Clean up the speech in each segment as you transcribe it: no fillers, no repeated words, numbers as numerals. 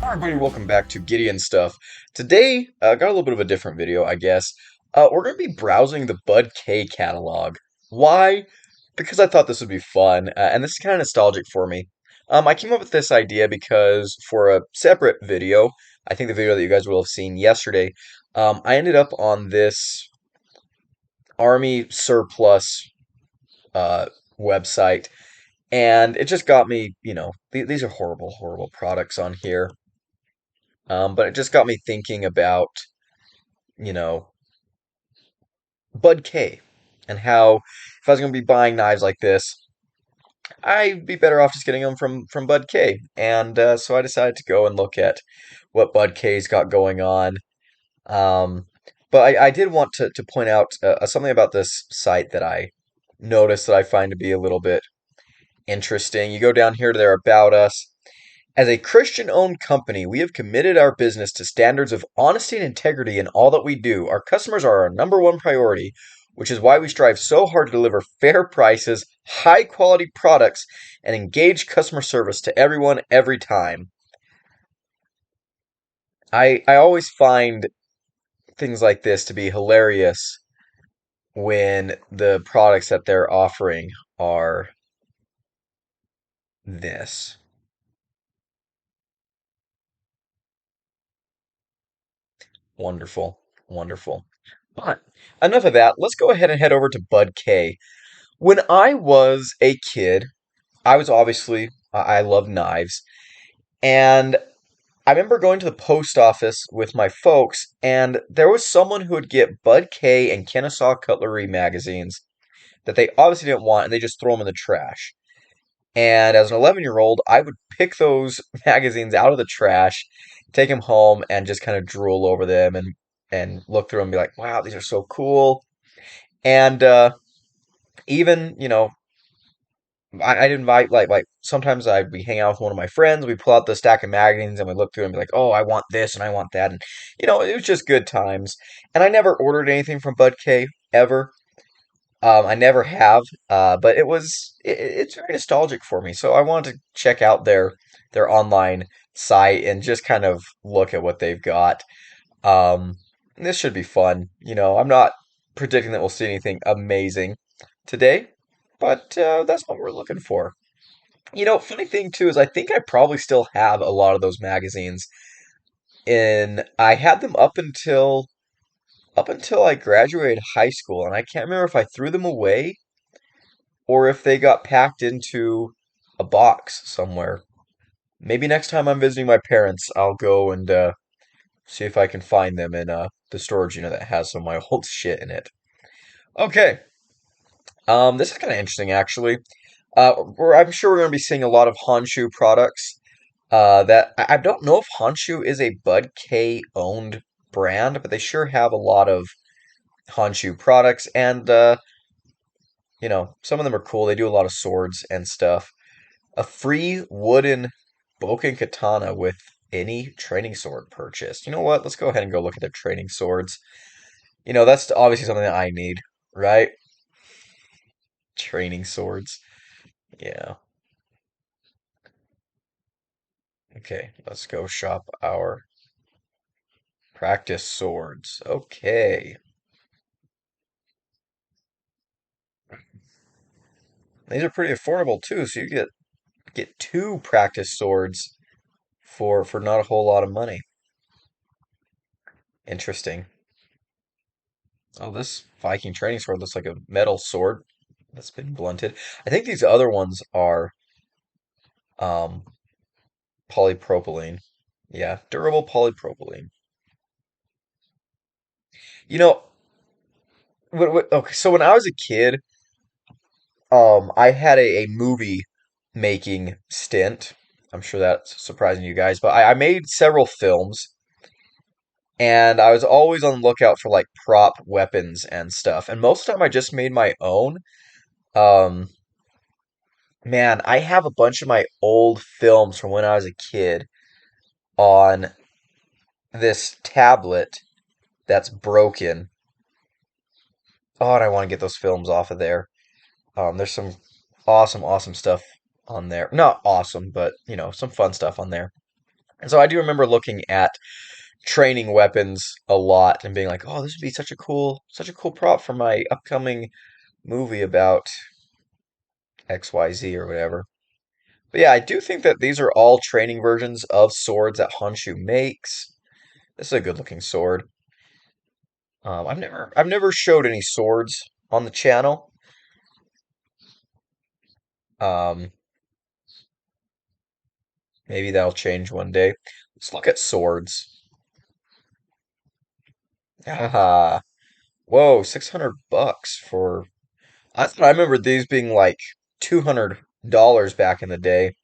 Everybody, welcome back to Gideon Stuff. Today, got a little bit of a different video, I guess. We're going to be browsing the BUDK catalog. Why? Because I thought this would be fun, and this is kind of nostalgic for me. I came up with this idea because for a separate video, I think the video that you guys will have seen yesterday, I ended up on this Army surplus uh, website, and it just got me, these are horrible, horrible products on here. But it just got me thinking about, you know, Bud K and how if I was going to be buying knives like this, I'd be better off just getting them from Bud K. And so I decided to go and look at what Bud K's got going on. Um, but I did want to point out something about this site that I noticed that I find to be a little bit interesting. You go down here to their About Us. As a Christian owned company, we have committed our business to standards of honesty and integrity in all that we do. Our customers are our number one priority, which is why we strive so hard to deliver fair prices, high quality products, and engage customer service to everyone every time. I always find things like this to be hilarious when the products that they're offering are this. Wonderful. Wonderful. But enough of that. Let's go ahead and head over to Bud K. When I was a kid, I was obviously, I love knives. And I remember going to the post office with my folks, and there was someone who would get Bud K and Kennesaw Cutlery magazines that they obviously didn't want, and they just throw them in the trash. And as an 11-year-old, I would pick those magazines out of the trash, take them home, and just kind of drool over them and look through them and be like, wow, these are so cool. And even, I'd invite like sometimes I'd be hanging out with one of my friends. We pull out the stack of magazines and we look through and be like, oh, I want this and I want that, and it was just good times. And I never ordered anything from Bud K ever. I never have, but it's very nostalgic for me. So I wanted to check out their online site and just kind of look at what they've got. This should be fun. I'm not predicting that we'll see anything amazing today, but that's what we're looking for. Funny thing too is I think I probably still have a lot of those magazines. And I had them up until I graduated high school, and I can't remember if I threw them away or if they got packed into a box somewhere. Maybe next time I'm visiting my parents, I'll go and see if I can find them in the storage unit that has some of my old shit in it. Okay, this is kind of interesting actually. I'm sure we're going to be seeing a lot of Honshu products. That I don't know if Honshu is a Bud K owned brand, but they sure have a lot of Honshu products, and some of them are cool. They do a lot of swords and stuff. A free wooden Boken katana with any training sword purchased. You know what? Let's go ahead and go look at their training swords. That's obviously something that I need, right? Training swords. Yeah. Okay, let's go shop our practice swords. Okay. These are pretty affordable too, so you get two practice swords for not a whole lot of money. Interesting. Oh, this Viking training sword looks like a metal sword that's been blunted. I think these other ones are um, polypropylene. Yeah, durable polypropylene. You know, okay, so when I was a kid, I had a movie making stint. I'm sure that's surprising you guys, but I made several films, and I was always on the lookout for like prop weapons and stuff. And most of the time, I just made my own. Um, Man, I have a bunch of my old films from when I was a kid on this tablet that's broken. Oh, and I want to get those films off of there. There's some awesome, awesome stuff on there. Not awesome, but some fun stuff on there. And so I do remember looking at training weapons a lot and being like, "Oh, this would be such a cool prop for my upcoming movie about XYZ or whatever." But yeah, I do think that these are all training versions of swords that Honshu makes. This is a good looking sword. I've never showed any swords on the channel. Um, Maybe that'll change one day. Let's look at swords. Haha. Whoa, $600 for. I remember these being like $200 back in the day.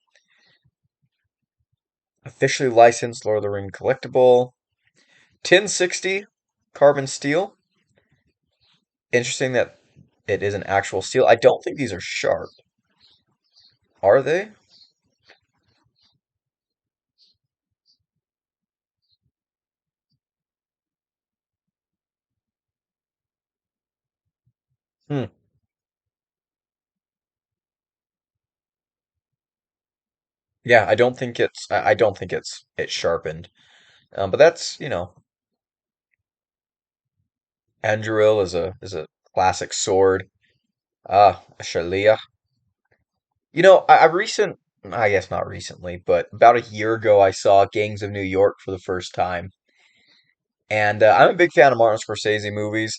Officially licensed Lord of the Ring collectible. 1060 carbon steel. Interesting that it is an actual steel. I don't think these are sharp. Are they? Hmm. Yeah, I don't think it's sharpened. But that's, Anduril is a classic sword. Ah, a Shalia. I guess not recently, but about a year ago, I saw Gangs of New York for the first time. And I'm a big fan of Martin Scorsese movies.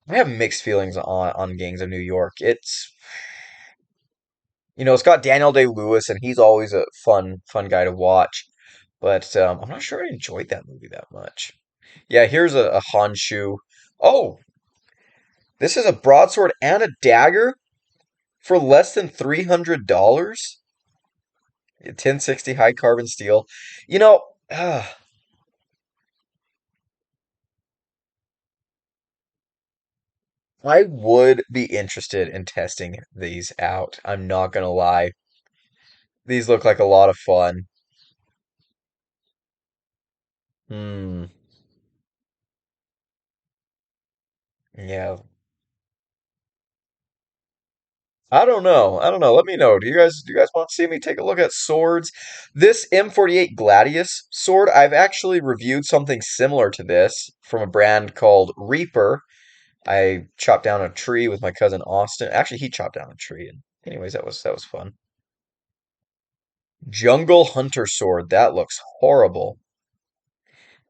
I have mixed feelings on Gangs of New York. It's got Daniel Day-Lewis, and he's always a fun guy to watch. But I'm not sure I enjoyed that movie that much. Yeah, here's a Honshu. Oh, this is a broadsword and a dagger for less than $300. 1060 high carbon steel. You know, I would be interested in testing these out. I'm not gonna lie. These look like a lot of fun. Hmm. Yeah. I don't know. I don't know. Let me know. Do you guys want to see me take a look at swords? This M48 Gladius sword, I've actually reviewed something similar to this from a brand called Reaper. I chopped down a tree with my cousin Austin. Actually, he chopped down a tree, and anyways, that was fun. Jungle Hunter sword. That looks horrible.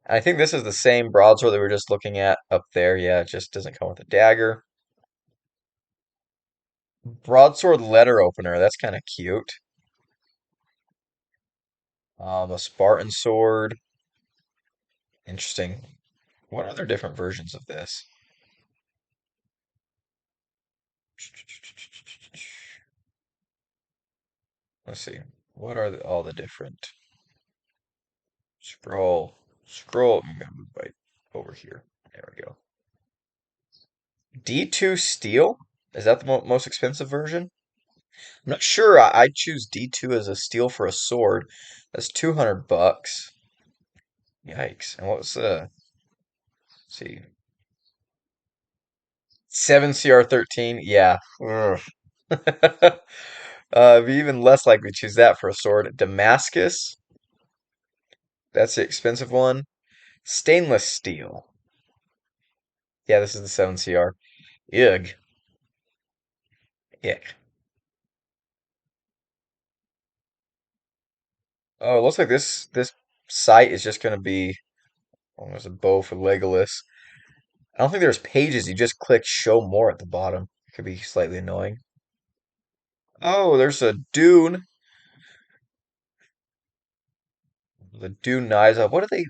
I think this is the same broadsword that we were just looking at up there. Yeah, it just doesn't come with a dagger. Broadsword letter opener. That's kind of cute. A Spartan sword. Interesting. What other different versions of this? Let's see. What are all the different? Scroll. Scroll. I'm gonna move right over here. There we go. D2 steel? Is that the most expensive version? I'm not sure. I'd choose D2 as a steel for a sword. That's $200. Yikes. And what was let's see, 7CR13? Yeah. Ugh. Be even less likely to choose that for a sword. Damascus, that's the expensive one. Stainless steel. Yeah, this is the 7CR. Ugh. Yeah. Oh, it looks like this site is just gonna be almost a bow for Legolas. I don't think there's pages. You just click show more at the bottom. It could be slightly annoying. Oh, there's a Dune. The Dune knives. What are they?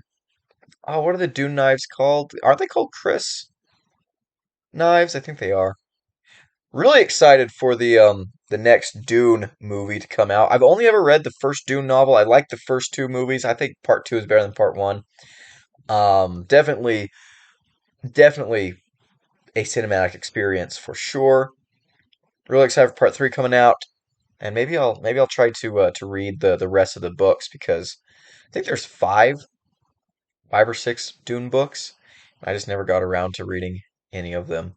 Oh, what are the Dune knives called? Aren't they called Chris knives? I think they are. Really excited for the next Dune movie to come out. I've only ever read the first Dune novel. I like the first two movies. I think part two is better than part one. Definitely a cinematic experience for sure. Really excited for part three coming out, and maybe I'll try to read the rest of the books because I think there's five or six Dune books. I just never got around to reading any of them,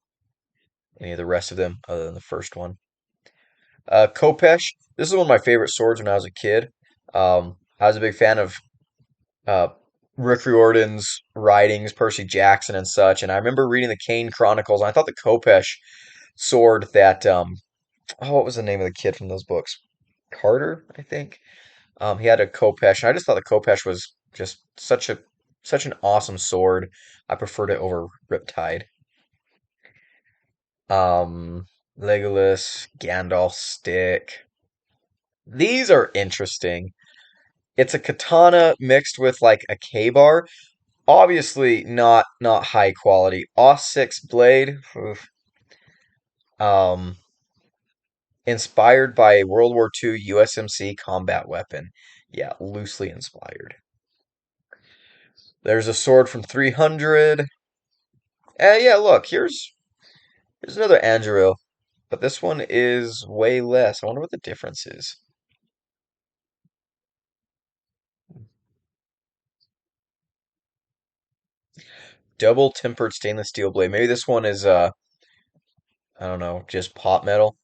any of the rest of them, other than the first one. Kopesh. This is one of my favorite swords when I was a kid. I was a big fan of uh, Rick Riordan's writings, Percy Jackson and such, and I remember reading the Kane Chronicles, and I thought the Kopesh sword that oh, what was the name of the kid from those books? Carter, I think. He had a Kopesh, and I just thought the Kopesh was just such an awesome sword. I preferred it over Riptide. Um, Legolas, Gandalf stick. These are interesting. It's a katana mixed with like a K-bar. Obviously not high quality. Os 6 blade. Oof. Um, inspired by a World War II USMC combat weapon. Yeah, loosely inspired. There's a sword from 300. Yeah, look, here's another Anduril, but this one is way less. I wonder what the difference is. Double tempered stainless steel blade. Maybe this one is I don't know, just pot metal.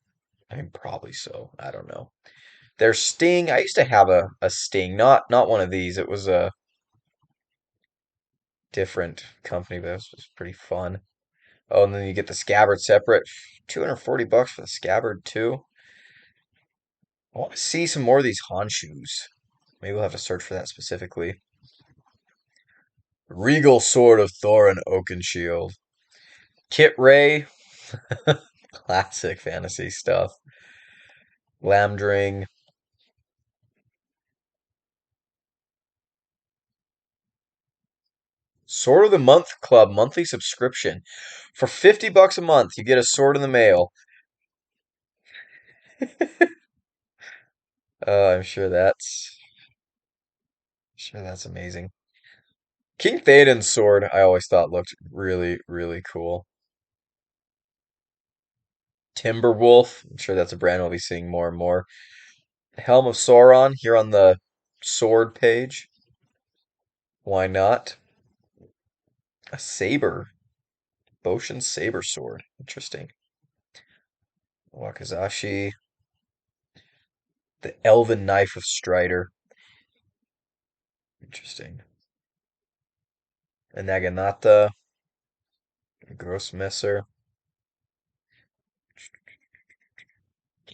I mean, probably so. I don't know. There's Sting. I used to have a Sting, not one of these. It was a different company, but it was pretty fun. Oh, and then you get the scabbard separate. 240 bucks for the scabbard too. I want to see some more of these Honshus. Maybe we'll have to search for that specifically. Regal Sword of Thorin Oakenshield. Kit Ray. Classic fantasy stuff. Lamdring. Sword of the Month Club monthly subscription. For 50 bucks a month, you get a sword in the mail. I'm sure that's amazing. King Theoden's sword, I always thought looked really, really cool. Timberwolf, I'm sure that's a brand we'll be seeing more and more. Helm of Sauron here on the sword page. Why not? A saber. Boshin saber sword. Interesting. Wakazashi. The elven knife of Strider. Interesting. A Naginata. A Grossmesser.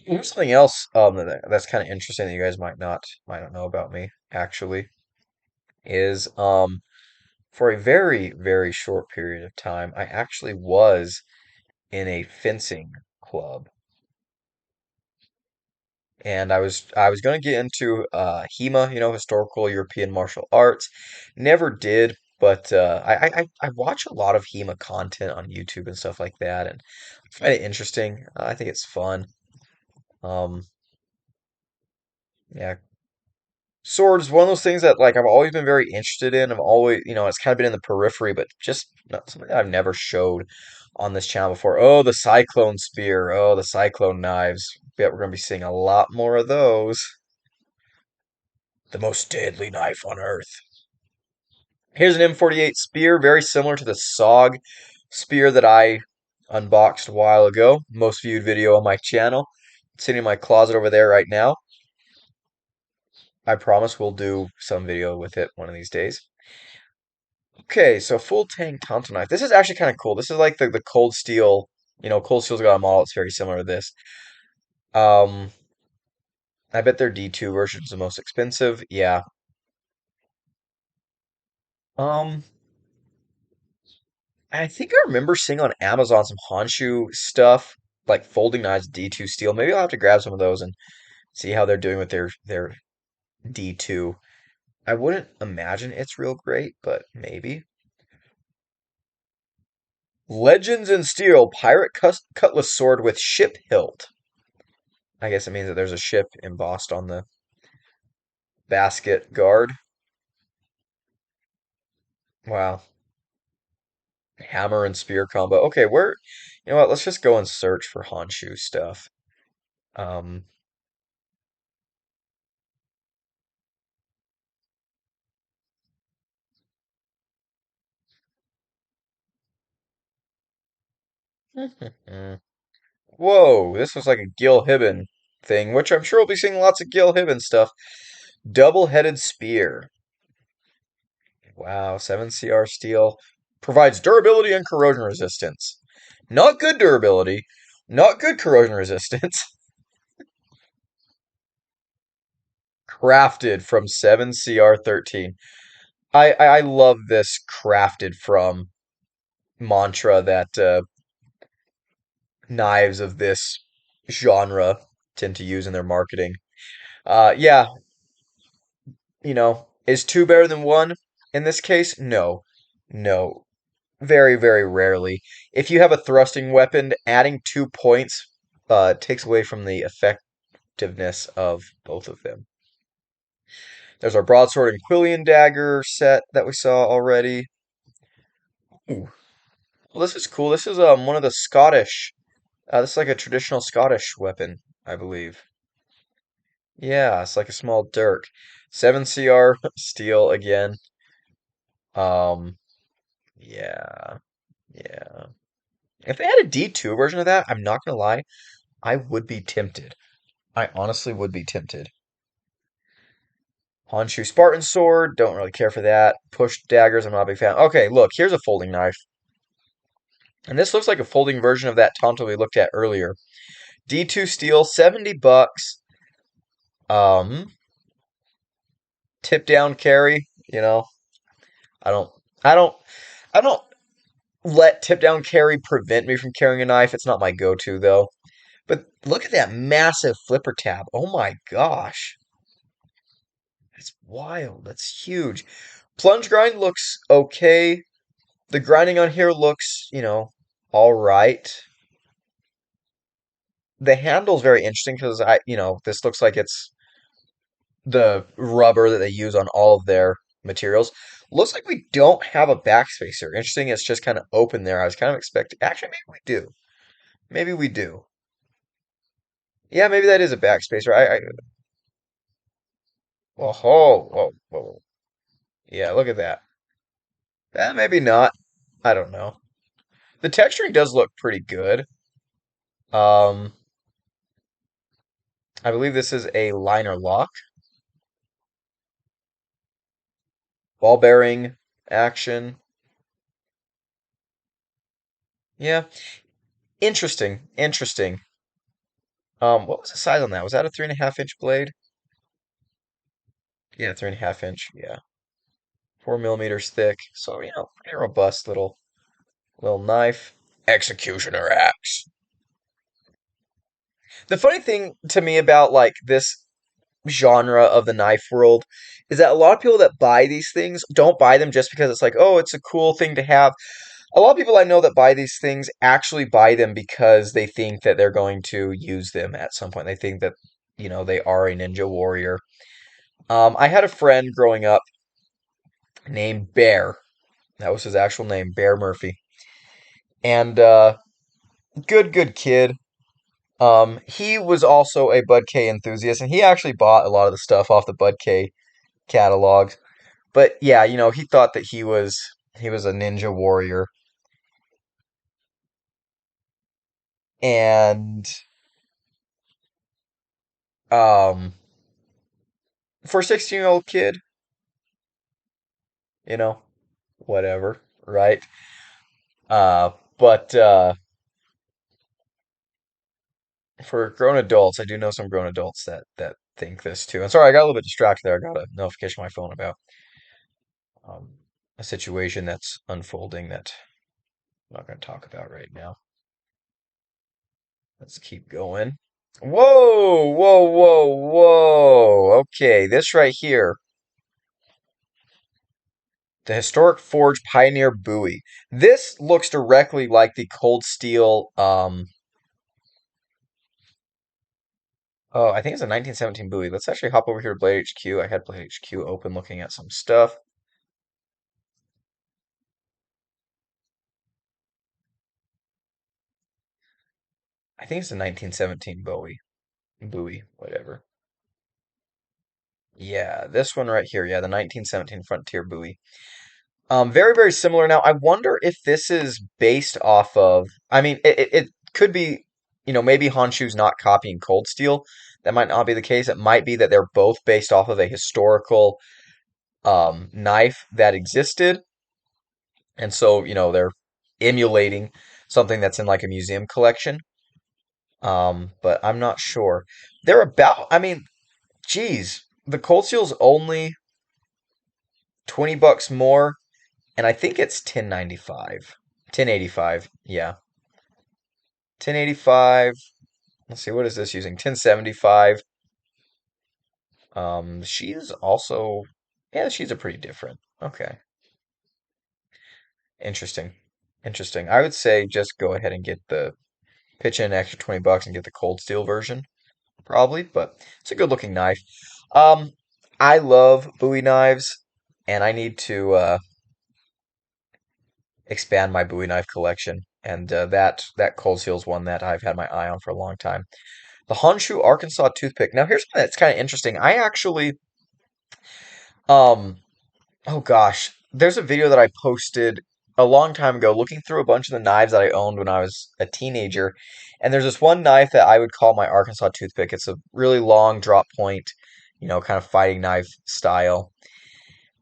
Here's something else that's kind of interesting that you guys might not know about me, actually, is for a very, very short period of time, I actually was in a fencing club. And I was going to get into HEMA, historical European martial arts. Never did, but I watch a lot of HEMA content on YouTube and stuff like that, and I find it interesting. I think it's fun. Um, yeah, swords, one of those things that like I've always been very interested in. I've always, it's kind of been in the periphery, but just not something that I've never showed on this channel before. Oh, the cyclone spear. Oh, the cyclone knives. Bet we're going to be seeing a lot more of those. The most deadly knife on earth. Here's an M48 spear, very similar to the SOG spear that I unboxed a while ago. Most viewed video on my channel. It's sitting in my closet over there right now. I promise we'll do some video with it one of these days. Okay, so full tang Tonto knife. This is actually kind of cool. This is like the Cold Steel. Cold Steel's got a model. It's very similar to this. Um, I bet their D2 version's the most expensive. Yeah. Um, I think I remember seeing on Amazon some Honshu stuff, like folding knives D2 steel. Maybe I'll have to grab some of those and see how they're doing with their D2. I wouldn't imagine it's real great, but maybe. Legends in Steel Pirate Cutlass Sword with ship hilt. I guess it means that there's a ship embossed on the basket guard. Wow. Hammer and spear combo. Okay, you know what? Let's just go and search for Honshu stuff. Um, Whoa, this was like a Gil Hibben thing, which I'm sure we'll be seeing lots of Gil Hibben stuff. Double-headed spear. Wow, 7 CR steel provides durability and corrosion resistance. Not good durability, not good corrosion resistance. Crafted from 7 CR 13. I love this crafted from mantra that knives of this genre tend to use in their marketing. Yeah, is two better than one in this case? No. No. Very, very rarely. If you have a thrusting weapon, adding 2 points takes away from the effectiveness of both of them. There's our broadsword and Quillian dagger set that we saw already. Ooh. Well, this is cool. This is one of the Scottish. This is like a traditional Scottish weapon, I believe. Yeah, it's like a small dirk. 7 CR steel again. Um, yeah, yeah. If they had a D2 version of that, I'm not gonna lie, I would be tempted. I honestly would be tempted. Honshu Spartan Sword, don't really care for that. Push daggers, I'm not a big fan. Okay, look, here's a folding knife. And this looks like a folding version of that Tonto we looked at earlier. D2 steel, 70 bucks. Um, Tip down carry, I don't I don't I don't let tip down carry prevent me from carrying a knife. It's not my go-to though. But look at that massive flipper tab. Oh my gosh. That's wild. That's huge. Plunge grind looks okay. The grinding on here looks, all right. The handle's very interesting because this looks like it's the rubber that they use on all of their materials. Looks like we don't have a backspacer. Interesting, it's just kind of open there. I was kind of expecting. Actually, maybe we do. Maybe we do. Yeah, maybe that is a backspacer. Whoa, whoa, whoa. Yeah, look at that. Maybe not. I don't know. The texturing does look pretty good. Um, I believe this is a liner lock. Ball bearing action. Yeah, interesting. Interesting. What was the size on that? Was that a 3.5 inch blade? Yeah, 3.5 inch. Yeah, 4 millimeters thick. So pretty robust little knife. Executioner axe. The funny thing to me about like this genre of the knife world is that a lot of people that buy these things don't buy them just because it's like, oh, it's a cool thing to have. A lot of people I know that buy these things actually buy them because they think that they're going to use them at some point. They think that, they are a ninja warrior. I had a friend growing up named Bear. That was his actual name, Bear Murphy. And good kid. He was also a BUDK enthusiast, and he actually bought a lot of the stuff off the BUDK catalogs. But yeah, he thought that he was a ninja warrior, and um, for a 16-year-old kid, you know, whatever, right? But for grown adults, I do know some grown adults that think this too. And sorry, I got a little bit distracted there. I got a notification on my phone about um, a situation that's unfolding that I'm not going to talk about right now. Let's keep going. Whoa, whoa, whoa, whoa. Okay, this right here, the historic Forge Pioneer Buoy. This looks directly like the Cold Steel. Oh, I think it's a 1917 buoy. Let's actually hop over here to Blade HQ. I had Blade HQ open looking at some stuff. I think it's a 1917 buoy, whatever. Yeah, this one right here. Yeah, the 1917 Frontier buoy. Very, very similar. Now, I wonder if this is based off of. I mean, it could be, maybe Honshu's not copying Cold Steel. That might not be the case. It might be that they're both based off of a historical knife that existed, and so they're emulating something that's in like a museum collection. But I'm not sure. They're about. I mean, geez, the Cold Steel's only $20 more, and I think it's 1095, 1085. Yeah, 1085. Let's see, what is this using? 1075. She's also, yeah, she's a pretty different. Okay, interesting, interesting. I would say just go ahead and get the pitch in an extra $20 and get the Cold Steel version, probably. But it's a good looking knife. Um, I love Bowie knives, and I need to expand my Bowie knife collection. And that Cold Steel is one that I've had my eye on for a long time. The Honshu Arkansas toothpick. Now here's one that's kind of interesting. I actually um oh gosh, there's a video that I posted a long time ago looking through a bunch of the knives that I owned when I was a teenager. And there's this one knife that I would call my Arkansas toothpick. It's a really long drop point, kind of fighting knife style.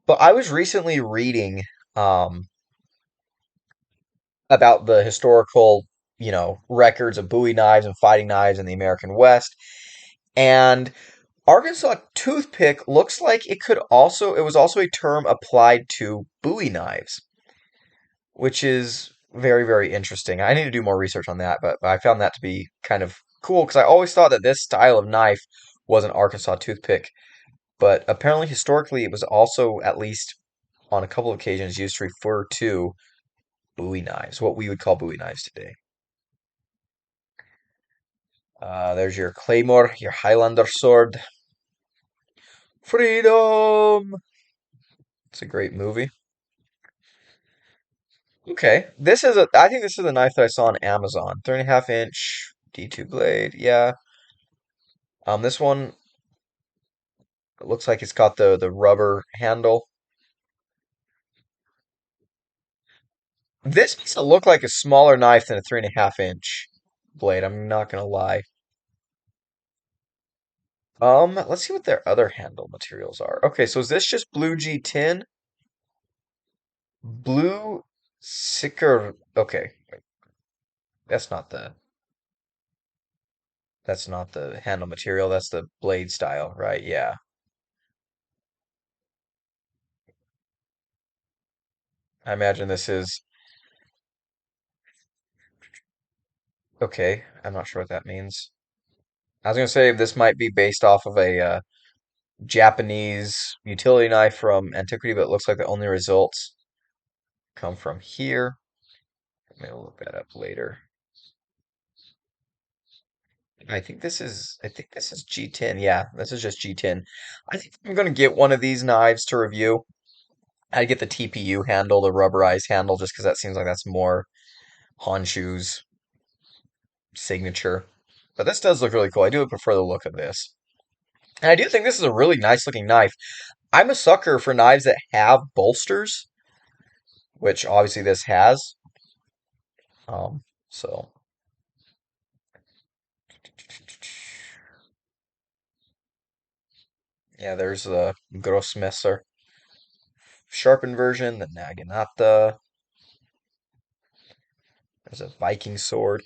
But I was recently reading um about the historical, records of Bowie knives and fighting knives in the American West. And Arkansas toothpick looks like it was also a term applied to Bowie knives, which is very, very interesting. I need to do more research on that, but I found that to be kind of cool because I always thought that this style of knife was an Arkansas toothpick, but apparently historically it was also, at least on a couple of occasions, used to refer to Bowie knives, what we would call Bowie knives today. There's your Claymore, your Highlander sword. Freedom! It's a great movie. Okay, I think this is a knife that I saw on Amazon. 3.5 inch D2 blade. Yeah. This one it looks like it's got the rubber handle. This makes it look like a smaller knife than a 3.5 inch blade. I'm not gonna lie. Let's see what their other handle materials are. Okay, so is this just blue G10? Blue Sicker. Okay, wait, that's not the that's not the handle material. That's the blade style, right? Yeah. I imagine this is okay. I'm not sure what that means. I was gonna say this might be based off of a Japanese utility knife from antiquity, but it looks like the only results come from here. Maybe we'll look that up later. I think this is G10. Yeah, this is just G10. I think I'm gonna get one of these knives to review. I'd get the TPU handle, the rubberized handle, just because that seems like that's more Honshu's signature. But this does look really cool. I do prefer the look of this. And I do think this is a really nice looking knife. I'm a sucker for knives that have bolsters, which obviously this has. So yeah, there's the Grossmesser sharpened version, the Naginata. There's a Viking sword.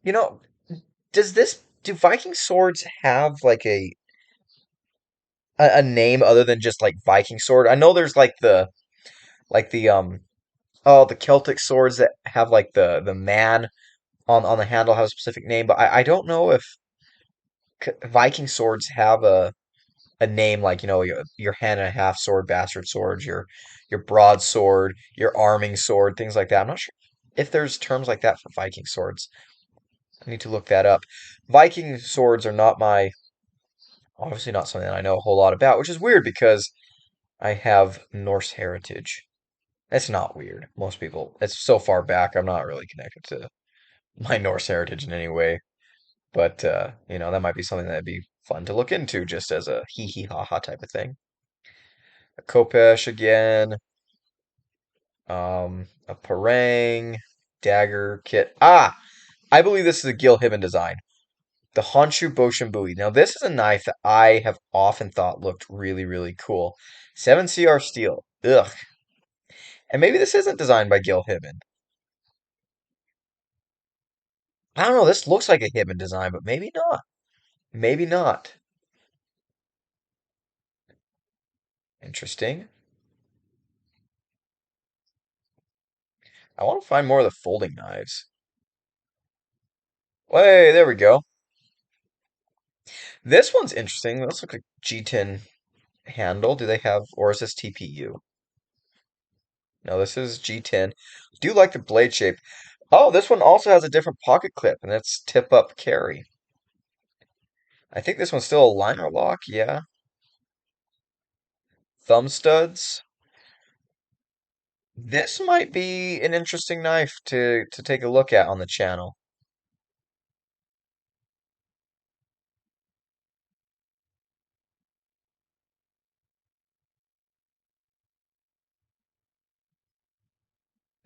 You know, do Viking swords have like a name other than just like Viking sword? I know there's like the oh, the Celtic swords that have like the man on the handle have a specific name, but I don't know if Viking swords have a name like your hand and a half sword, bastard swords, your broadsword, your arming sword, things like that. I'm not sure if there's terms like that for Viking swords. I need to look that up. Viking swords are not my obviously not something that I know a whole lot about, which is weird because I have Norse heritage. It's not weird. Most people, it's so far back, I'm not really connected to my Norse heritage in any way. But that might be something that'd be fun to look into just as a hee hee ha ha type of thing. A Kopesh again, a Parang, dagger kit. Ah, I believe this is a Gil Hibben design. The Honshu Boshimbui. Now, this is a knife that I have often thought looked really, really cool. 7CR steel. Ugh. And maybe this isn't designed by Gil Hibben. I don't know. This looks like a Hibben design, but maybe not. Maybe not. Interesting. I want to find more of the folding knives. Hey, there we go. This one's interesting. This looks like G10 handle. Do they have, or is this TPU? No, this is G10. Do like the blade shape. Oh, this one also has a different pocket clip, and it's tip up carry. I think this one's still a liner lock, yeah. Thumb studs. This might be an interesting knife to take a look at on the channel.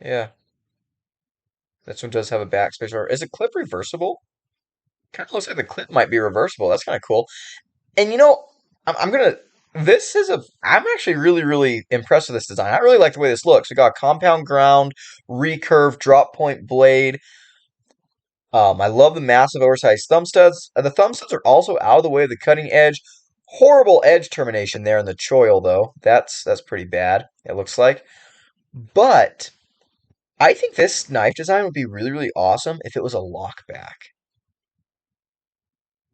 Yeah, this one does have a backspacer. Or is it clip reversible? Kind of looks like the clip might be reversible. That's kind of cool. And I'm gonna. This is a. I'm actually really, really impressed with this design. I really like the way this looks. We got a compound ground, recurve, drop point blade. I love the massive oversized thumb studs. The thumb studs are also out of the way of the cutting edge. Horrible edge termination there in the choil, though. That's pretty bad. It looks like. But I think this knife design would be really, really awesome if it was a lockback.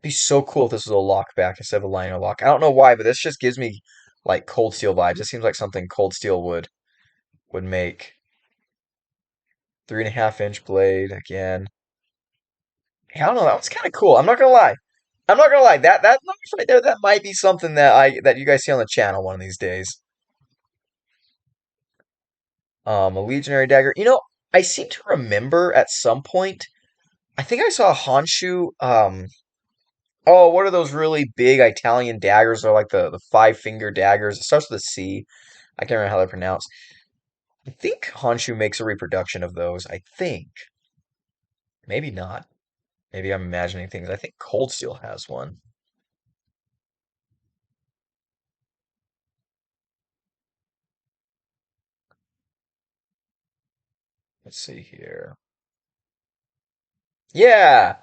Be so cool if this was a lockback instead of a liner lock. I don't know why, but this just gives me like Cold Steel vibes. It seems like something Cold Steel would make. 3.5 inch blade again. I don't know. That was kind of cool. I'm not gonna lie. I'm not gonna lie. That knife right there, that might be something that you guys see on the channel one of these days. A Legionary dagger. I seem to remember at some point. I think I saw a Honshu. Oh, what are those really big Italian daggers? They're like the five finger daggers. It starts with a C. I can't remember how they're pronounced. I think Honshu makes a reproduction of those. I think. Maybe not. Maybe I'm imagining things. I think Cold Steel has one. Let's see here. Yeah,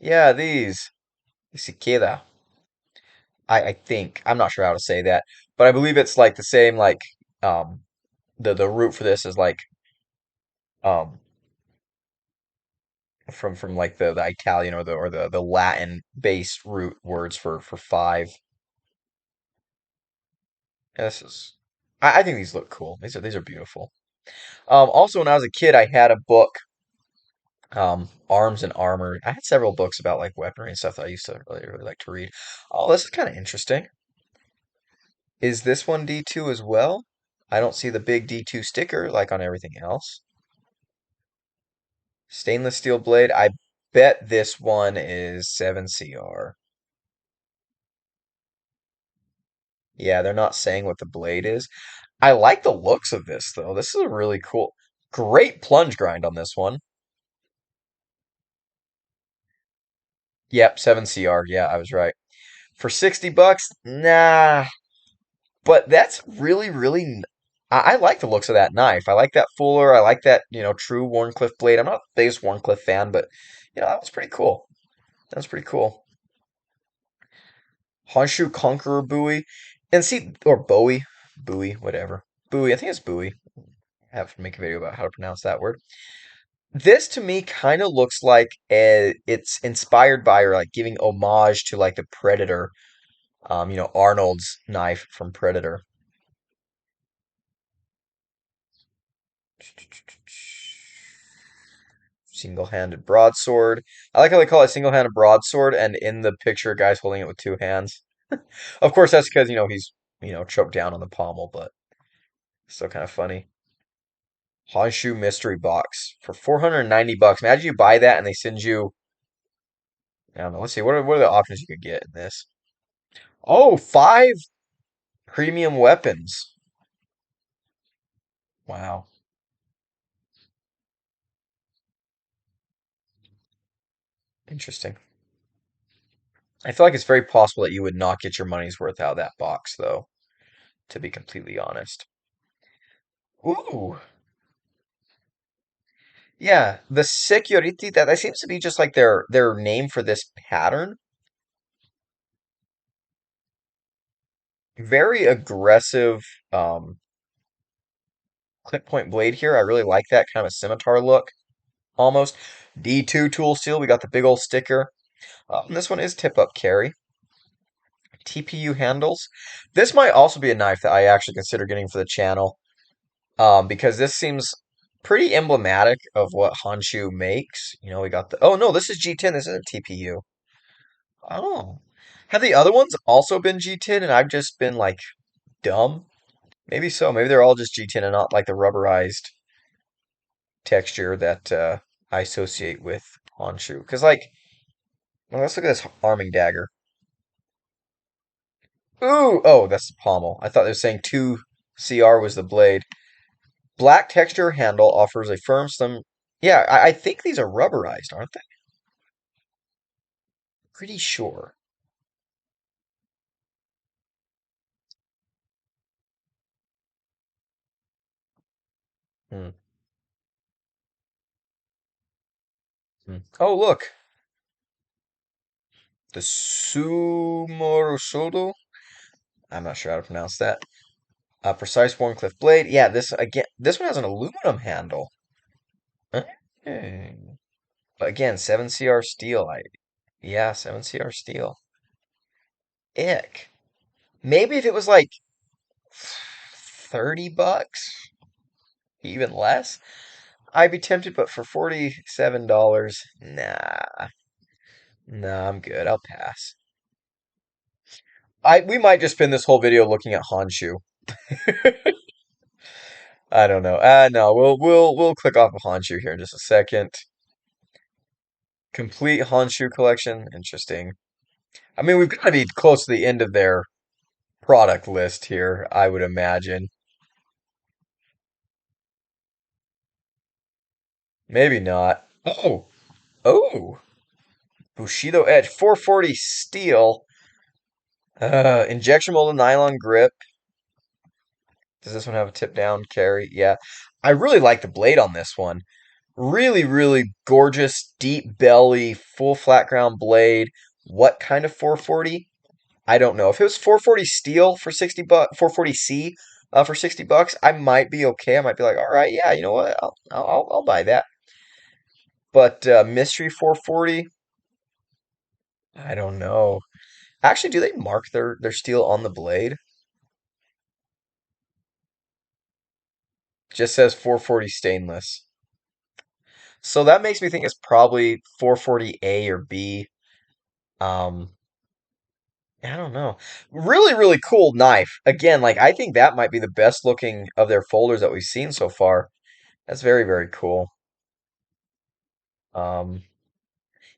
yeah, these. Cicada. I think. I'm not sure how to say that, but I believe it's like the same like um the root for this is like um from like the Italian or the Latin based root words for five. Yeah, this is I think these look cool. These are beautiful. Also, when I was a kid, I had a book, Arms and Armor. I had several books about like weaponry and stuff that I used to really, really like to read. Oh, this is kind of interesting. Is this one D2 as well? I don't see the big D2 sticker like on everything else. Stainless steel blade. I bet this one is 7CR. Yeah, they're not saying what the blade is. I like the looks of this though. This is a really cool, great plunge grind on this one. Yep, 7CR. Yeah, I was right. For 60 bucks, nah. But that's really, really. I like the looks of that knife. I like that fuller. I like that, true Warncliffe blade. I'm not the biggest Warncliffe fan, but that was pretty cool. That was pretty cool. Honshu Conqueror buoy, and see, or Bowie, whatever. Bowie. I think it's Bowie. I have to make a video about how to pronounce that word. This to me kind of looks like it's inspired by or like giving homage to like the Predator, Arnold's knife from Predator. Single-handed broadsword. I like how they call it single-handed broadsword, and in the picture, a guy's holding it with two hands. Of course, that's because he's choked down on the pommel, but still kind of funny. Honshu mystery box for 490 bucks. Imagine you buy that and they send you. I don't know. Let's see. What are the options you could get in this? Oh, five premium weapons. Wow. Interesting. I feel like it's very possible that you would not get your money's worth out of that box, though, to be completely honest. Ooh. Yeah, the security, that seems to be just like their name for this pattern. Very aggressive clip point blade here. I really like that kind of a scimitar look almost. D2 tool steel. We got the big old sticker. And this one is tip up carry. TPU handles. This might also be a knife that I actually consider getting for the channel, because this seems pretty emblematic of what Honshu makes. You know, we got the. Oh no, this is G10. This isn't TPU. Oh, have the other ones also been G10 and I've just been like dumb? Maybe so. Maybe they're all just G10 and not like the rubberized texture that I associate with Honshu. Because like, well, let's look at this arming dagger. Ooh, oh, that's the pommel. I thought they were saying 2CR was the blade. Black texture handle offers a firm slim. Yeah, I think these are rubberized, aren't they? Pretty sure. Hmm. Hmm. Oh, look, the Sumorosodo. I'm not sure how to pronounce that. A precise Warncliffe blade. Yeah, this again. This one has an aluminum handle. Okay. But again, 7CR steel. Yeah, 7CR steel. Ick. Maybe if it was like $30, even less, I'd be tempted, but for $47, nah. Nah, I'm good. I'll pass. We might just spend this whole video looking at Honshu. I don't know. No, we'll click off of Honshu here in just a second. Complete Honshu collection. Interesting. I mean, we've got to be close to the end of their product list here, I would imagine. Maybe not. Oh, oh, Bushido Edge 440 steel, injection molded nylon grip. Does this one have a tip down carry? Yeah. I really like the blade on this one. Really, really gorgeous, deep belly, full flat ground blade. What kind of 440? I don't know. If it was 440 steel for 60 bucks, 440C for $60, I might be okay. I might be like, all right, yeah, you know what? I'll buy that. But mystery 440, I don't know. Actually, do they mark their steel on the blade? Just says 440 stainless. So that makes me think it's probably 440A or B. Um, I don't know. Really, really cool knife. Again, like I think that might be the best looking of their folders that we've seen so far. That's very, very cool. Um,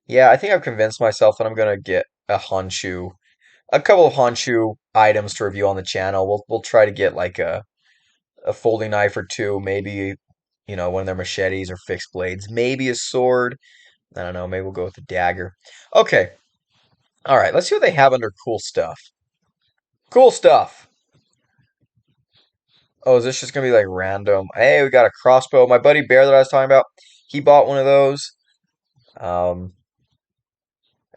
yeah, I think I've convinced myself that I'm gonna get a couple of Honshu items to review on the channel. We'll try to get like a folding knife or two, maybe one of their machetes or fixed blades, maybe a sword. I don't know, maybe we'll go with a dagger. Okay, all right, let's see what they have under cool stuff. Cool stuff. Oh, is this just gonna be like random? Hey, we got a crossbow. My buddy Bear that I was talking about, he bought one of those. Um,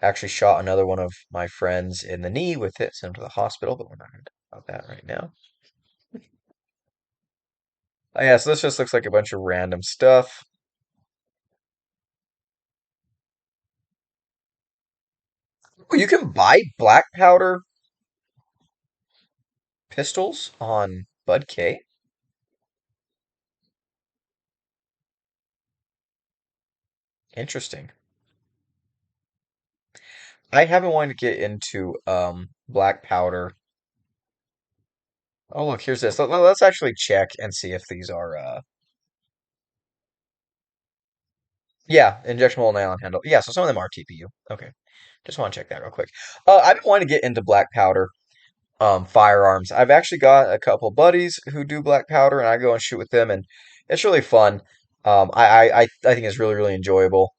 actually shot another one of my friends in the knee with it, sent him to the hospital, but we're not gonna talk about that right now. Oh, yeah, so this just looks like a bunch of random stuff. Oh, you can buy black powder pistols on BUDK. Interesting. I haven't wanted to get into black powder. Oh, look, here's this. Let's actually check and see if these are yeah, injection molded nylon handle. Yeah, so some of them are TPU. Okay. Just want to check that real quick. I've been wanting to get into black powder firearms. I've actually got a couple buddies who do black powder, and I go and shoot with them, and it's really fun. I think it's really, really enjoyable.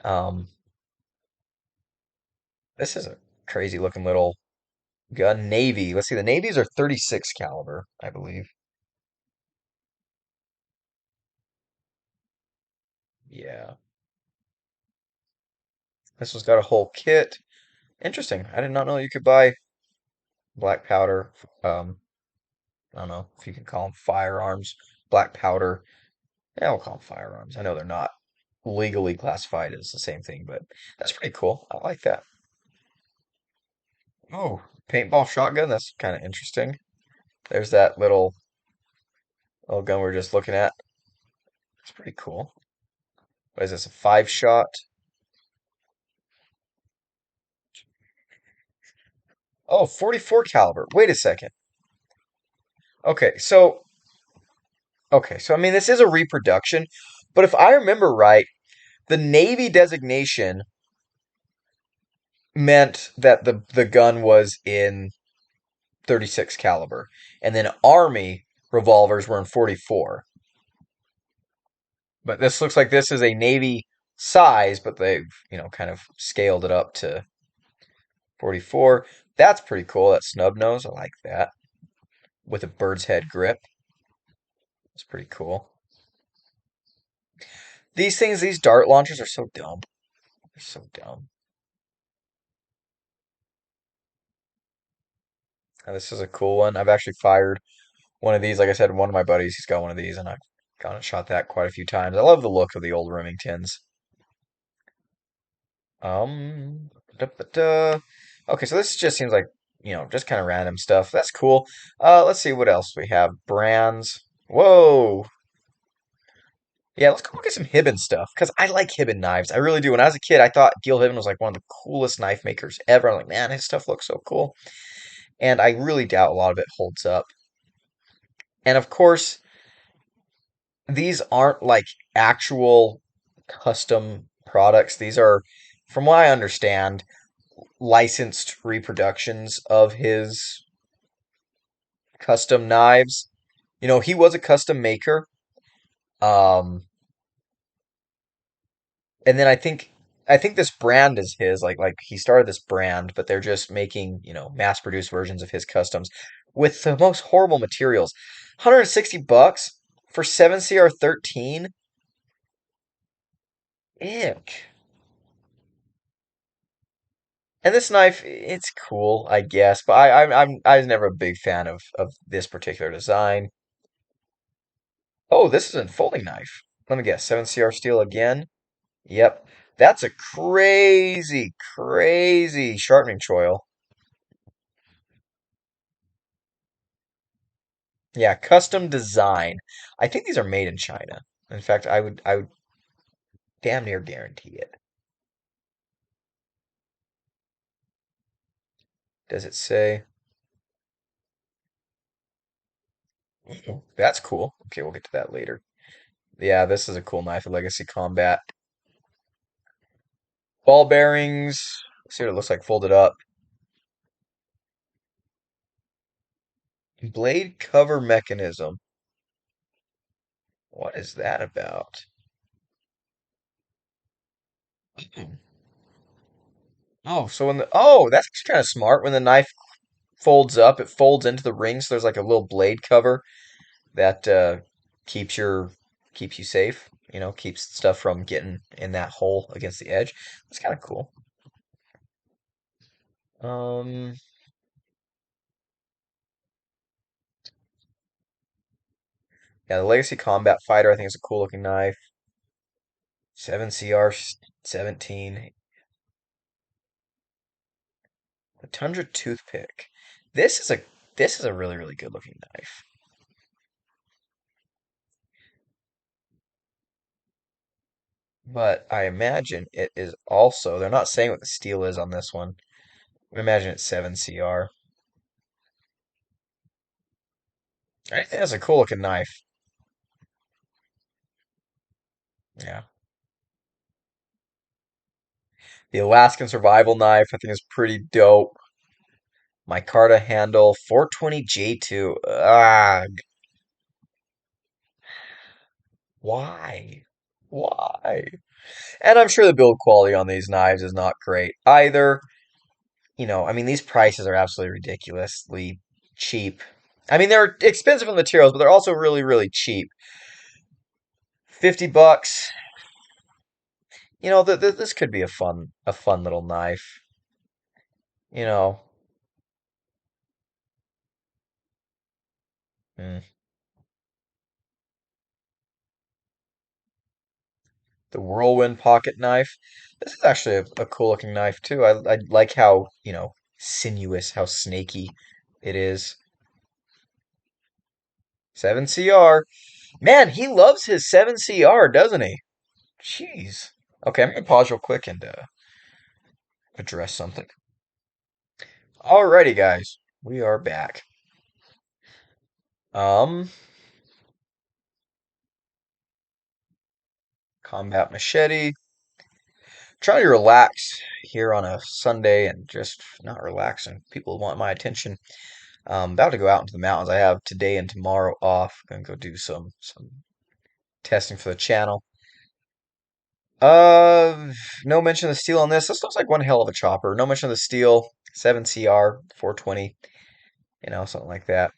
Um, This is a crazy looking little gun. Navy. Let's see. The navies are 36 caliber, I believe. Yeah. This one's got a whole kit. Interesting. I did not know you could buy black powder. I don't know if you can call them firearms. Black powder. Yeah, we'll call them firearms. I know they're not legally classified as the same thing, but that's pretty cool. I like that. Oh, paintball shotgun. That's kind of interesting. There's that little gun we are just looking at. It's pretty cool. What is this? A five shot? Oh, 44 caliber. Wait a second. Okay, so I mean this is a reproduction, but if I remember right, the Navy designation meant that the gun was in 36 caliber, and then Army revolvers were in 44. But this looks like this is a Navy size, but they've, kind of scaled it up to 44. That's pretty cool. That snub nose, I like that. With a bird's head grip. It's pretty cool. These dart launchers are so dumb. They're so dumb. Now, this is a cool one. I've actually fired one of these. Like I said, one of my buddies, he's got one of these, and I've gone and shot that quite a few times. I love the look of the old Remingtons. Da, da, da. Okay, so this just seems like, just kind of random stuff. That's cool. Let's see what else we have. Brands. Whoa. Yeah, let's go look at some Hibben stuff because I like Hibben knives. I really do. When I was a kid, I thought Gil Hibben was like one of the coolest knife makers ever. I'm like, man, his stuff looks so cool. And I really doubt a lot of it holds up. And of course, these aren't like actual custom products. These are, from what I understand, licensed reproductions of his custom knives. He was a custom maker. Um, and then I think this brand is his. Like he started this brand, but they're just making, mass produced versions of his customs with the most horrible materials. $160 for 7CR13. Ick. And this knife, it's cool, I guess, but I was never a big fan of this particular design. Oh, this is a folding knife. Let me guess, 7CR steel again. Yep, that's a crazy, crazy sharpening choil. Yeah, custom design. I think these are made in China. In fact, I would damn near guarantee it. Does it say? That's cool. Okay, we'll get to that later. Yeah, this is a cool knife, a Legacy Combat. Ball bearings. Let's see what it looks like folded up. Blade cover mechanism. What is that about? Oh, so that's kind of smart. When the knife folds up, it folds into the ring, so there's like a little blade cover that keeps your keeps you safe. Keeps stuff from getting in that hole against the edge. That's kind of cool. Um, yeah, the Legacy Combat Fighter I think is a cool looking knife. 7CR 17. The Tundra Toothpick. This is a this is a really really good looking knife. But I imagine it is also, they're not saying what the steel is on this one. I imagine it's 7CR. I think that's a cool looking knife. Yeah. The Alaskan Survival Knife, I think is pretty dope. Micarta handle, 420 J2. Ah, why? Why? And I'm sure the build quality on these knives is not great either. I mean, these prices are absolutely ridiculously cheap. I mean, they're expensive in materials, but they're also really, really cheap. $50. This could be a fun little knife. You know, mm. The Whirlwind pocket knife. This is actually a cool looking knife too. I like how, sinuous, how snaky it is. 7CR. Man, he loves his 7CR, doesn't he? Jeez. Okay, I'm gonna pause real quick and address something. Alrighty, guys. We are back. Um, Combat Machete. Trying to relax here on a Sunday and just not relaxing. People want my attention. About to go out into the mountains. I have today and tomorrow off. Gonna go do some testing for the channel. Uh, no mention of the steel on this. This looks like one hell of a chopper. No mention of the steel. 7CR 420. Something like that.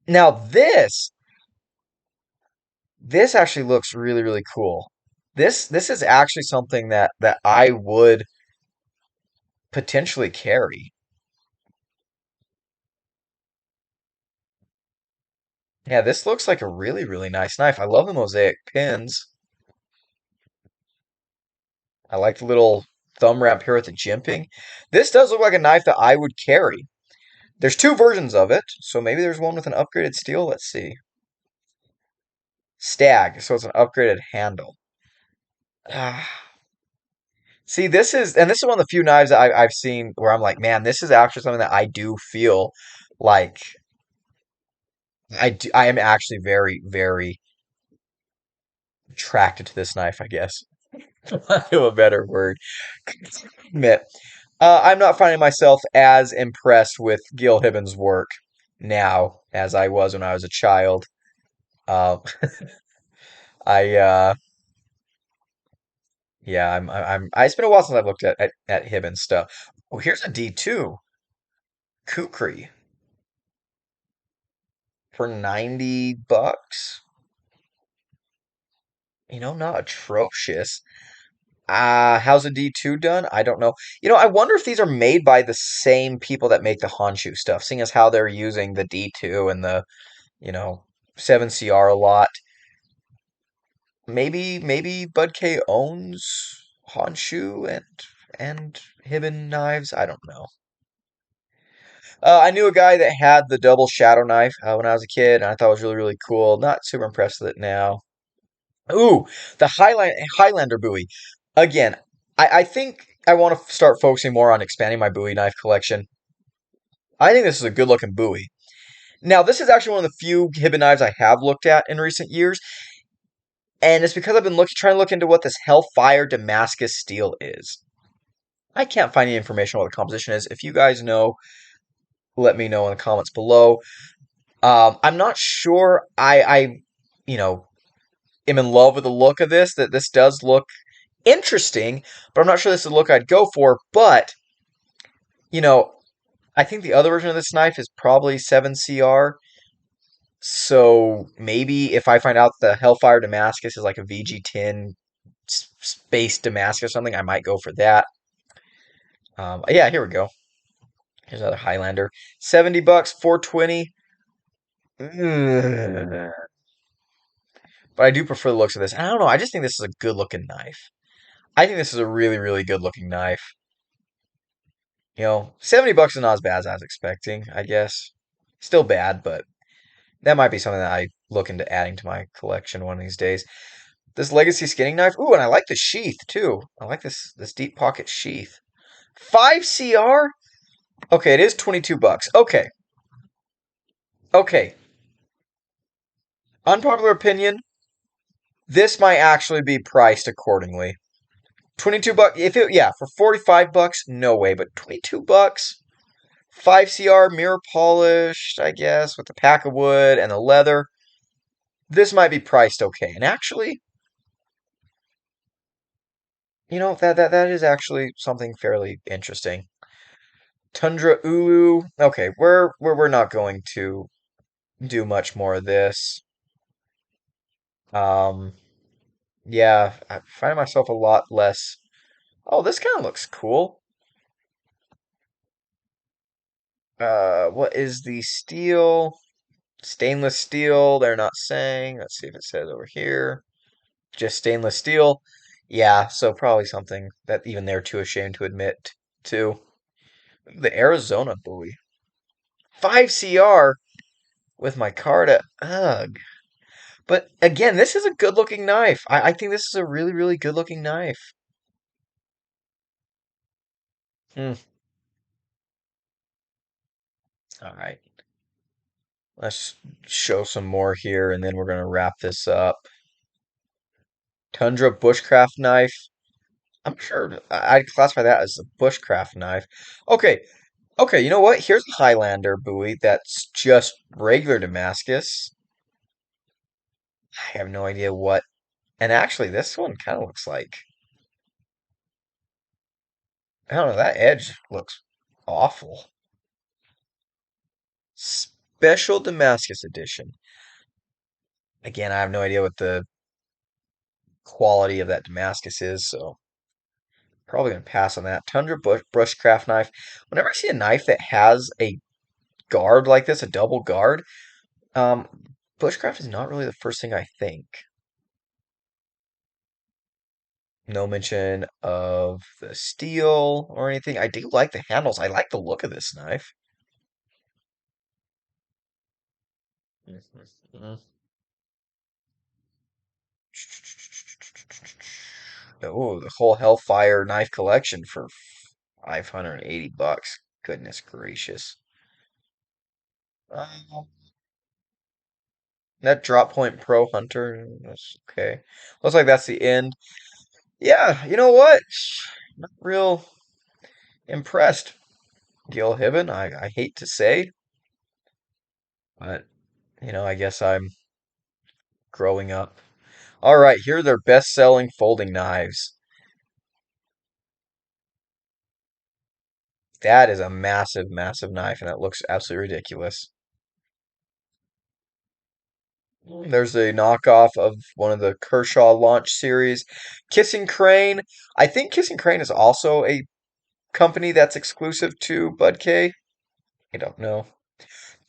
Now this actually looks really really cool. This is actually something that I would potentially carry. Yeah, this looks like a really really nice knife. I love the mosaic pins. I like the little thumb wrap here with the jimping. This does look like a knife that I would carry. There's two versions of it, so maybe there's one with an upgraded steel. Let's see. Stag, so it's an upgraded handle. Ah. See, this is one of the few knives that I've seen where I'm like, man, this is actually something that I do feel like I am actually very, very attracted to this knife, I guess. I have a better word. Admit. I'm not finding myself as impressed with Gil Hibben's work now as I was when I was a child. Uh, I yeah, it's been a while since I've looked at Hibben stuff. Oh, here's a D2 Kukri for $90. Not atrocious. How's a D2 done? I don't know. I wonder if these are made by the same people that make the Honshu stuff, seeing as how they're using the D2 and the, you know, 7CR a lot. Maybe BUDK owns Honshu and Hibben knives. I don't know. I knew a guy that had the double shadow knife when I was a kid, and I thought it was really, really cool. Not super impressed with it now. Ooh, the Highlander buoy. Again, I think I want to start focusing more on expanding my Bowie knife collection. I think this is a good looking Bowie. Now, this is actually one of the few Hibben knives I have looked at in recent years, and it's because I've been trying to look into what this Hellfire Damascus steel is. I can't find any information on what the composition is. If you guys know, let me know in the comments below. I'm not sure. You know, am in love with the look of this. That this does look interesting, but I'm not sure this is the look I'd go for. But you know, I think the other version of this knife is probably 7CR. So maybe if I find out the Hellfire Damascus is like a VG10 Space Damascus or something, I might go for that. Yeah, here we go. Here's another Highlander. $70, 420. Ugh. But I do prefer the looks of this. I don't know. I just think this is a good looking knife. I think this is a really, really good looking knife. 70 bucks is not as bad as I was expecting, I guess. Still bad, but that might be something that I look into adding to my collection one of these days. This Legacy skinning knife. Ooh, and I like the sheath too. I like this deep pocket sheath. 5CR? Okay, it is 22 bucks. Okay. Okay. Unpopular opinion, this might actually be priced accordingly. 22 bucks. Yeah, for 45 bucks, no way, but 22 bucks. 5CR mirror polished, I guess, with the pack of wood and the leather. This might be priced okay. And actually, that is actually something fairly interesting. Tundra Ulu. Okay, we're not going to do much more of this. Um, yeah, I find myself a lot less. Oh, this kind of looks cool. What is the steel? Stainless steel. They're not saying. Let's see if it says over here. Just stainless steel. Yeah, so probably something that even they're too ashamed to admit to. The Arizona buoy. 5 CR with my card at ugh. But again, this is a good looking knife. I think this is a really, really good looking knife. Hmm. All right. Let's show some more here and then we're gonna wrap this up. Tundra bushcraft knife. I'm sure I'd classify that as a bushcraft knife. Okay, okay, you know what? Here's a Highlander buoy that's just regular Damascus. I have no idea what. And actually, this one kind of looks like. I don't know, that edge looks awful. Special Damascus edition. Again, I have no idea what the quality of that Damascus is, so probably gonna pass on that. Tundra brushcraft knife. Whenever I see a knife that has a guard like this, a double guard, um, bushcraft is not really the first thing I think. No mention of the steel or anything. I do like the handles. I like the look of this knife. Mhm. Oh, the whole Hellfire knife collection for 580 bucks. Goodness gracious. Um, that Drop Point Pro Hunter, that's okay. Looks like that's the end. Yeah, you know what? Not real impressed. Gil Hibben, I hate to say, but I guess I'm growing up. All right, here are their best-selling folding knives. That is a massive, massive knife, and that looks absolutely ridiculous. There's a knockoff of one of the Kershaw launch series. Kissing Crane. I think Kissing Crane is also a company that's exclusive to BUDK. I don't know.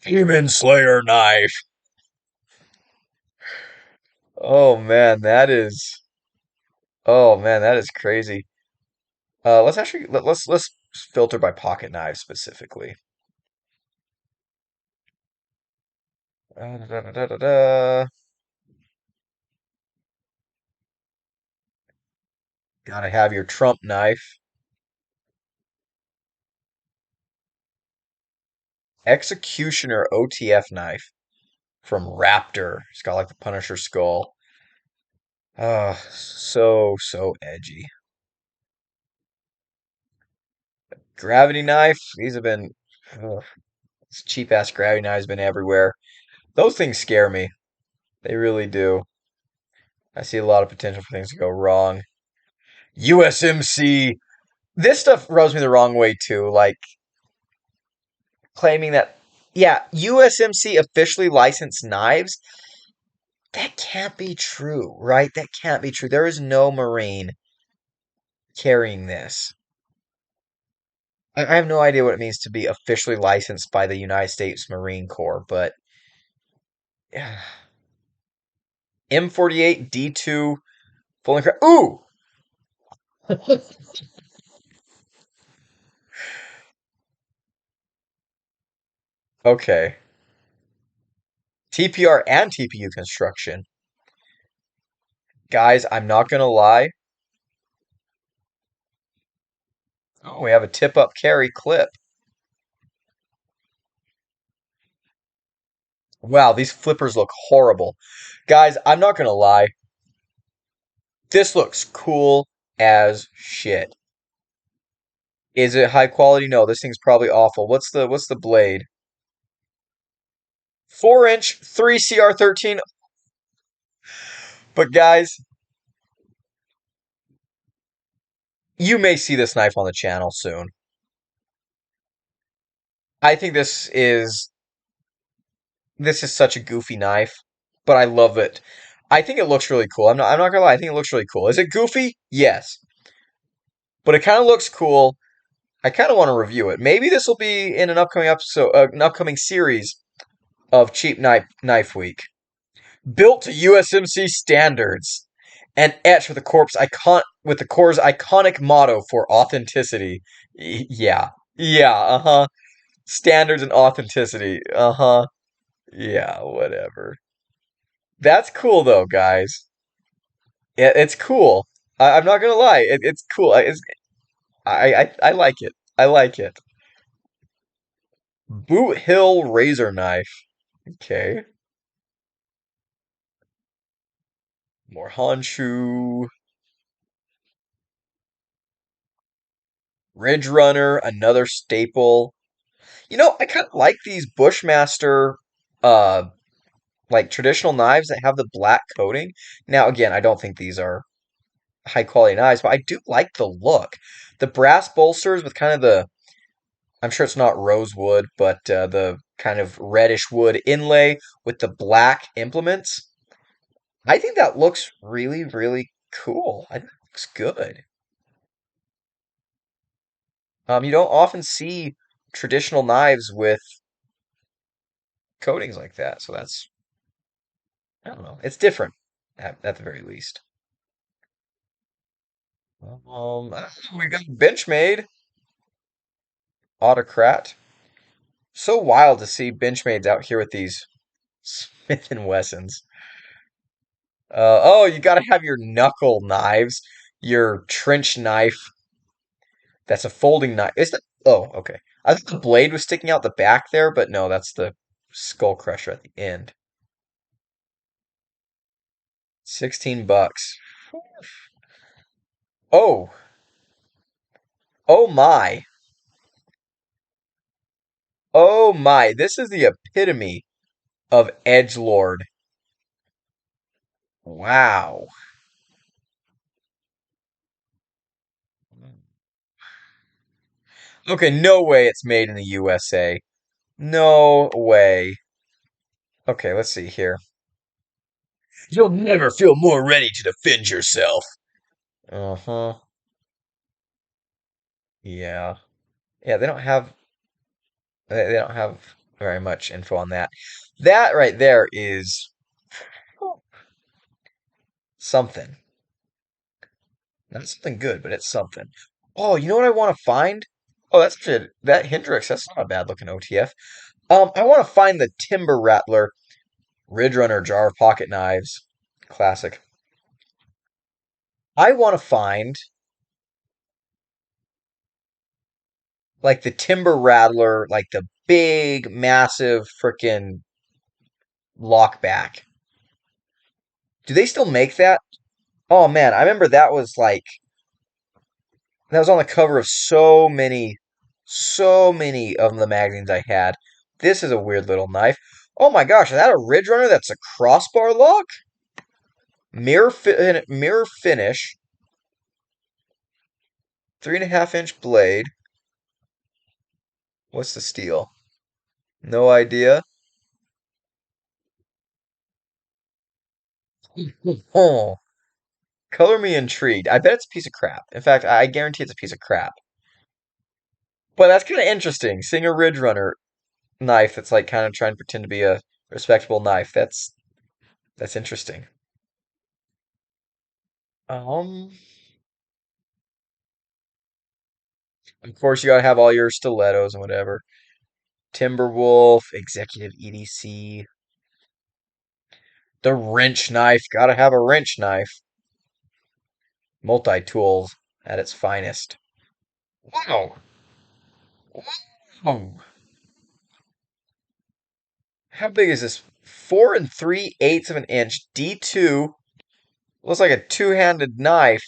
Demon Slayer knife. Oh man, that is. Oh man, that is crazy. Let's actually let's filter by pocket knives specifically. Da, da, da, da, da, da. Gotta have your Trump knife. Executioner OTF knife from Raptor. It's got like the Punisher skull. Ah, so edgy. Gravity knife. These have been ugh, this cheap ass gravity knives been everywhere. Those things scare me. They really do. I see a lot of potential for things to go wrong. USMC. This stuff rubs me the wrong way too. Like claiming that, yeah, USMC officially licensed knives. That can't be true, right? That can't be true. There is no Marine carrying this. I have no idea what it means to be officially licensed by the United States Marine Corps, but yeah. M48 D2 Fulling Craft. Ooh! Okay. TPR and TPU construction. Guys, I'm not gonna lie. Oh, we have a tip up carry clip. Wow, these flippers look horrible. Guys, I'm not gonna lie. This looks cool as shit. Is it high quality? No, this thing's probably awful. What's the blade? 4 inch, 3 CR13. But guys, you may see this knife on the channel soon. I think this is such a goofy knife, but I love it. I think it looks really cool. I'm not gonna lie, I think it looks really cool. Is it goofy? Yes. But it kind of looks cool. I kind of want to review it. Maybe this will be in an upcoming series of Cheap Knife Week. Built to USMC standards and etched with the Core's iconic motto for authenticity. Yeah. Yeah, uh-huh. Standards and authenticity. Uh-huh. Yeah, whatever. That's cool though, guys. Yeah, it's cool. I'm not gonna lie. It's cool. I like it. I like it. Boot Hill razor knife. Okay. More Honshu. Ridge Runner, another staple. I kind of like these Bushmaster, uh, like traditional knives that have the black coating. Now, again, I don't think these are high quality knives, but I do like the look. The brass bolsters with kind of I'm sure it's not rosewood, but the kind of reddish wood inlay with the black implements. I think that looks really, really cool. I think it looks good. You don't often see traditional knives with coatings like that, so I don't know. It's different at the very least. We got Benchmade Autocrat. So wild to see Benchmades out here with these Smith and Wessons. Oh, you got to have your knuckle knives, your trench knife. That's a folding knife. Is that? Oh, okay. I thought the blade was sticking out the back there, but no, that's the skull crusher at the end. 16 bucks. Oh, oh my. Oh my. This is the epitome of edgelord. Wow. Okay, no way it's made in the USA. No way. Okay, let's see here. You'll never feel more ready to defend yourself. Uh-huh. Yeah. Yeah, they don't have very much info on that. That right there is something. Not something good, but it's something. Oh, you know what I want to find? Oh, that's good. That Hendrix, that's not a bad looking OTF. I want to find the Timber Rattler Ridge Runner jar of pocket knives. Classic. I want to find like the Timber Rattler, like the big, massive freaking lockback. Do they still make that? Oh man, I remember that was on the cover of so many of the magazines I had. This is a weird little knife. Oh my gosh, is that a Ridge Runner? That's a crossbar lock? Mirror finish, 3.5 inch blade. What's the steel? No idea. Oh, color me intrigued. I bet it's a piece of crap. In fact, I guarantee it's a piece of crap. But that's kind of interesting. Seeing a Ridge Runner knife that's like kind of trying to pretend to be a respectable knife. That's interesting. Um, of course you gotta have all your stilettos and whatever. Timberwolf, Executive EDC, the wrench knife. Gotta have a wrench knife. Multi-tool at its finest. Wow. Wow. How big is this? 4 3/8 of an inch. D2. Looks like a two-handed knife.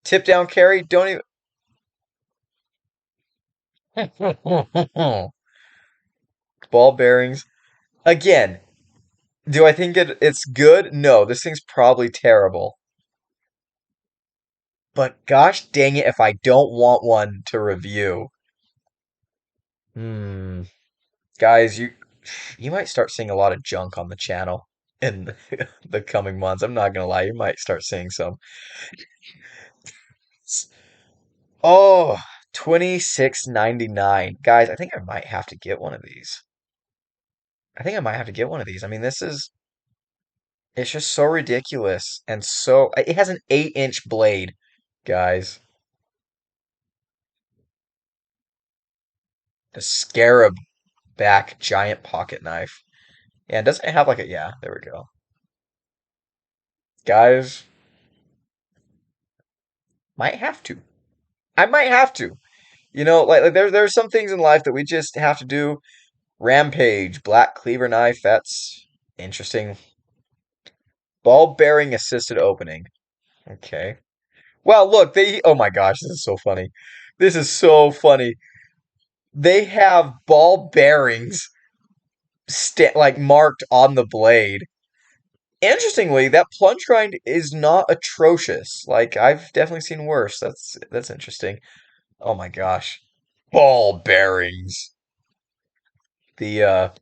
Tip down carry. Don't even. Ball bearings. Again, do I think it's good? No, this thing's probably terrible. But gosh dang it if I don't want one to review. Hmm. Guys, you might start seeing a lot of junk on the channel in the coming months. I'm not gonna lie, you might start seeing some. Oh, 26.99. Guys, I think I might have to get one of these. I think I might have to get one of these. I mean, it's just so ridiculous and so it has an 8-inch blade, guys. The scarab back giant pocket knife. Yeah, doesn't it have like a yeah, there we go. Guys, might have to. I might have to. Like there's some things in life that we just have to do. Rampage, black cleaver knife, that's interesting. Ball bearing assisted opening. Okay. Well, look, oh my gosh, this is so funny. This is so funny. They have ball bearings like marked on the blade. Interestingly, that plunge grind is not atrocious. Like I've definitely seen worse. That's interesting. Oh my gosh. Ball bearings. The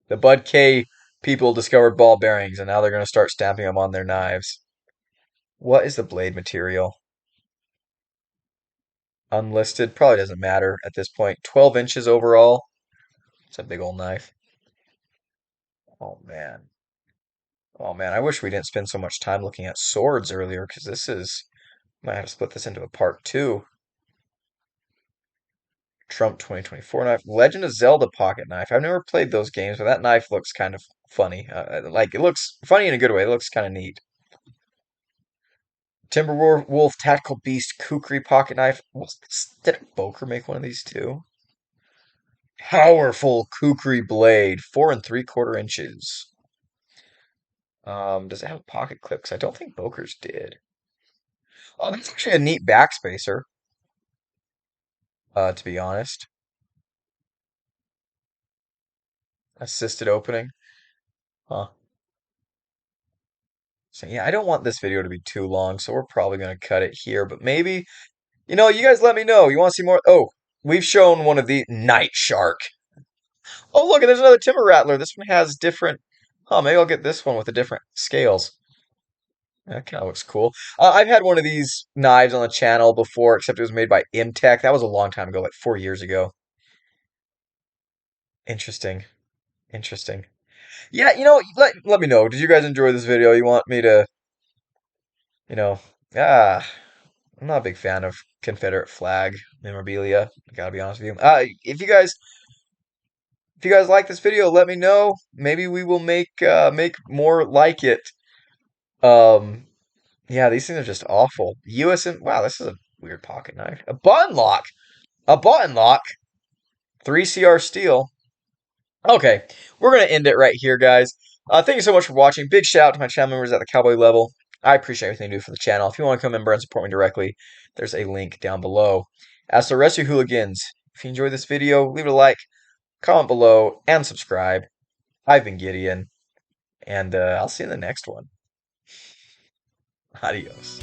BUDK people discovered ball bearings and now they're going to start stamping them on their knives. What is the blade material? Unlisted. Probably doesn't matter at this point. 12 inches overall. It's a big old knife. Oh man. Oh man, I wish we didn't spend so much time looking at swords earlier because this is might have to split this into a part two. Trump 2024 knife. Legend of Zelda pocket knife. I've never played those games, but that knife looks kind of funny. Like it looks funny in a good way. It looks kind of neat. Timberwolf Tactical Beast Kukri pocket knife. Did Boker make one of these too? Powerful Kukri blade, 4 3/4 inches. Does it have a pocket clip? Because I don't think Boker's did. Oh, that's actually a neat backspacer. To be honest, assisted opening. Huh. So yeah, I don't want this video to be too long, so we're probably gonna cut it here. But maybe, you guys let me know. You want to see more? Oh, we've shown one of the Night Shark. Oh, look, and there's another Timber Rattler. This one has different. Huh, maybe I'll get this one with the different scales. That kind of looks cool. I've had one of these knives on the channel before, except it was made by Imtech. That was a long time ago, like 4 years ago. Interesting. Interesting. Yeah, let me know. Did you guys enjoy this video? You want me to, you know, ah, I'm not a big fan of Confederate flag memorabilia. I gotta be honest with you. If you guys like this video, let me know. Maybe we will make more like it. Um, yeah, these things are just awful. Wow, this is a weird pocket knife. A button lock. 3CR steel. Okay, we're gonna end it right here, guys. Thank you so much for watching. Big shout out to my channel members at the Cowboy level. I appreciate everything you do for the channel. If you want to come member and support me directly, there's a link down below. As for the rest of you hooligans, if you enjoyed this video, leave it a like, comment below, and subscribe. I've been Gideon, and I'll see you in the next one. Adios.